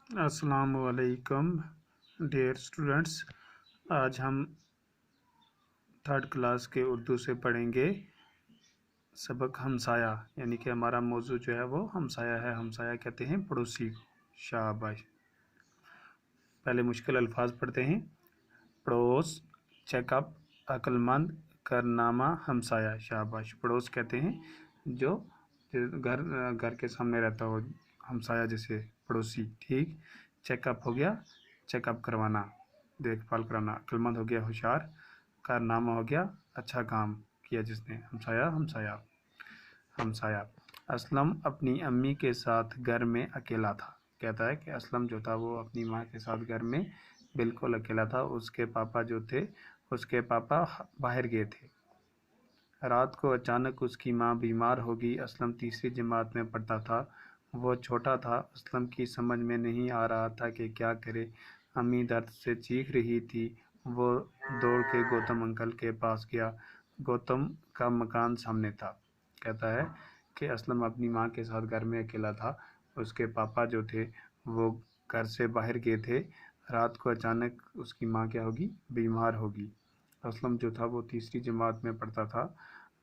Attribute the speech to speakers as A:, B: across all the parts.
A: अस्सलाम वालेकुम dear students. आज हम थर्ड क्लास के उर्दू से पढ़ेंगे सबक हमसाया, यानी कि हमारा मौजू जो है वो हमसाया है। हमसाया कहते हैं पड़ोसी को। शाबाश। पहले मुश्किल अल्फाज पढ़ते हैं। पड़ोस, चेकअप, अक्लमंद, करनामा, हमसाया। शाबाश। पड़ोस कहते हैं जो घर घर के सामने रहता हो, हमसाया जैसे पड़ोसी। ठीक। चेकअप हो गया, चेकअप करवाना, देखभाल कराना। अक्लमंद हो गया होशियार। कारनामा हो गया अच्छा काम किया जिसने। हमसाया हमसाया हमसाया। असलम अपनी अम्मी के साथ घर में अकेला था। कहता है कि असलम जो था वो अपनी माँ के साथ घर में बिल्कुल अकेला था। उसके पापा जो थे, उसके पापा बाहर गए थे। रात को अचानक उसकी माँ बीमार हो गई। असलम तीसरी जमात में पढ़ता था। वो छोटा था। असलम की समझ में नहीं आ रहा था कि क्या करे। अम्मी दर्द से चीख रही थी। वो दौड़ के गौतम अंकल के पास गया। गौतम का मकान सामने था। कहता है कि असलम अपनी माँ के साथ घर में अकेला था। उसके पापा जो थे वो घर से बाहर गए थे। रात को अचानक उसकी माँ क्या होगी, बीमार होगी। असलम जो था वो तीसरी जमात में पढ़ता था,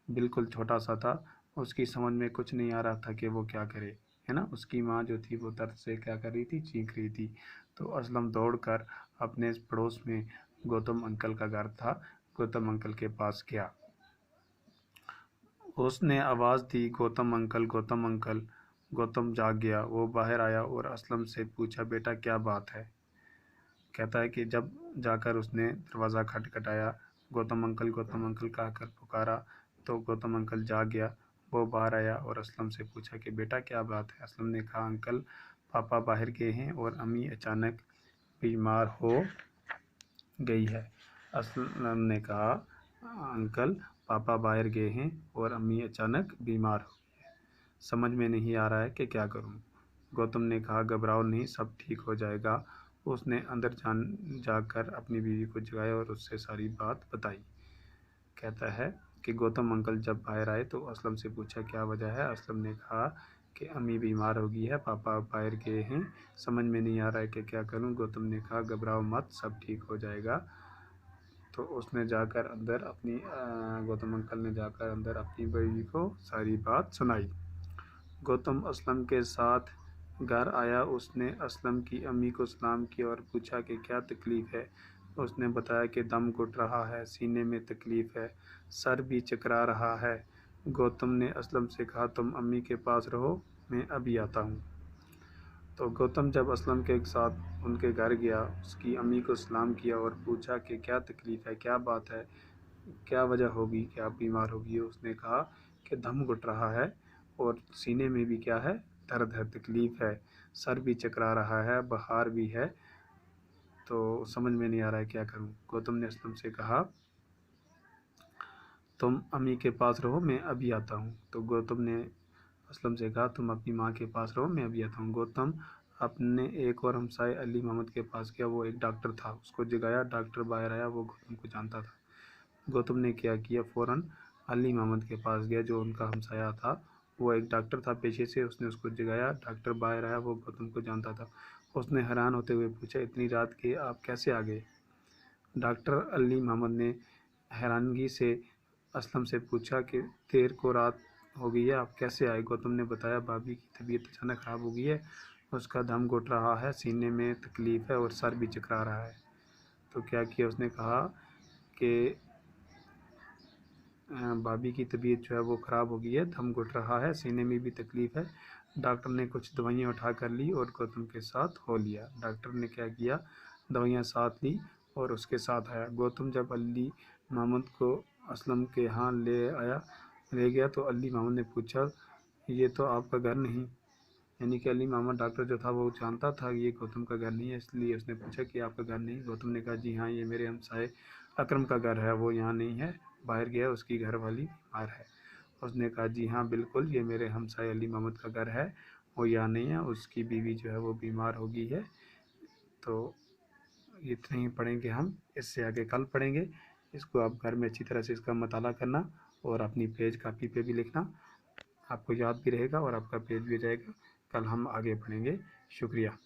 A: बिल्कुल छोटा सा था। उसकी समझ में कुछ नहीं आ रहा था कि वो क्या करे, है ना। उसकी माँ जो थी वो दर्द से क्या कर रही थी, चीख रही थी। तो असलम दौड़कर अपने पड़ोस में गौतम अंकल का घर था, गौतम अंकल के पास गया। उसने आवाज़ दी, गौतम अंकल, गौतम अंकल। गौतम जाग गया। वो बाहर आया और असलम से पूछा, बेटा क्या बात है। कहता है कि जब जाकर उसने दरवाज़ा खटखटाया, गौतम अंकल कहकर पुकारा, तो गौतम अंकल जाग गया। वो बाहर आया और असलम से पूछा कि बेटा क्या बात है। असलम ने कहा, अंकल पापा बाहर गए हैं और अम्मी अचानक बीमार हो गई है। असलम ने कहा, अंकल पापा बाहर गए हैं और अम्मी अचानक बीमार हो गई है। समझ में नहीं आ रहा है कि क्या करूं। गौतम ने कहा, घबराओ नहीं, सब ठीक हो जाएगा। उसने अंदर जाकर अपनी बीवी को जगाया और उससे सारी बात बताई। कहता है कि गौतम अंकल जब बाहर आए तो असलम से पूछा क्या वजह है। असलम ने कहा कि अम्मी बीमार हो गई है, पापा बाहर गए हैं, समझ में नहीं आ रहा है कि क्या करूं। गौतम ने कहा, घबराओ मत, सब ठीक हो जाएगा। तो उसने जाकर अंदर अपनी गौतम अंकल ने जाकर अंदर अपनी बीवी को सारी बात सुनाई। गौतम असलम के साथ घर आया। उसने असलम की अम्मी को सलाम किया और पूछा कि क्या तकलीफ़ है। उसने बताया कि दम घुट रहा है, सीने में तकलीफ़ है, सर भी चकरा रहा है। गौतम ने असलम से कहा, तुम अम्मी के पास रहो, मैं अभी आता हूँ। तो गौतम जब असलम के साथ उनके घर गया, उसकी अम्मी को सलाम किया और पूछा कि क्या तकलीफ़ है, क्या बात है, क्या वजह होगी कि आप बीमार होगी। उसने कहा कि दम घुट रहा है और सीने में भी क्या है, दर्द है, तकलीफ़ है, सर भी चकरा रहा है, बुखार भी है, तो समझ में नहीं आ रहा है क्या करूं। गौतम ने असलम से कहा, तुम अम्मी के पास रहो, मैं अभी आता हूं। तो गौतम ने असलम से कहा, तुम अपनी माँ के पास रहो, मैं अभी आता हूँ। गौतम अपने एक और हमसाए अली मोहम्मद के पास गया। वो एक डॉक्टर था, उसको जगाया। डॉक्टर बाहर आया, वो गौतम को जानता था। गौतम ने क्या किया, फ़ौरन अली मोहम्मद के पास गया जो उनका हमसाया था। वो एक डॉक्टर था पेशे से। उसने उसको जगाया। डॉक्टर बाहर आया, वो गौतम को जानता था। उसने हैरान होते हुए पूछा, इतनी रात के आप कैसे आ गए। डॉक्टर अली मोहम्मद ने हैरानगी से असलम से पूछा कि देर को रात हो गई है, आप कैसे आए। गौतम ने बताया, भाभी की तबीयत अचानक ख़राब हो गई है, उसका दम घुट रहा है, सीने में तकलीफ़ है और सर भी चकरा रहा है। तो क्या किया, उसने कहा कि भाभी की तबीयत जो है वो ख़राब हो गई है, दम घुट रहा है, सीने में भी तकलीफ़ है। डॉक्टर ने कुछ दवाइयाँ उठा कर ली और गौतम के साथ हो लिया। डॉक्टर ने क्या किया, दवाइयाँ साथ ली और उसके साथ आया। गौतम जब अली मोहम्मद को असलम के यहाँ ले गया तो अली मोहम्मद ने पूछा, ये तो आपका घर नहीं। यानी कि अली मोहम्मद डॉक्टर जो था वो जानता था कि ये गौतम का घर नहीं है, इसलिए उसने पूछा कि आपका घर नहीं। गौतम ने कहा, जी हाँ, ये मेरे हमसाए अकरम का घर है, वो यहाँ नहीं है, बाहर गया, उसकी घर वाली बीमार है। उसने कहा, जी हाँ बिल्कुल, ये मेरे हमसाए अली मोहम्मद का घर है, वो यहाँ नहीं है, उसकी बीवी जो है वो बीमार हो गई है। तो इतने ही पढ़ेंगे हम, इससे आगे कल पढ़ेंगे। इसको आप घर में अच्छी तरह से इसका मताला करना और अपनी पेज कापी पे भी लिखना, आपको याद भी रहेगा और आपका पेज भी हो जाएगा। कल हम आगे पढ़ेंगे। शुक्रिया।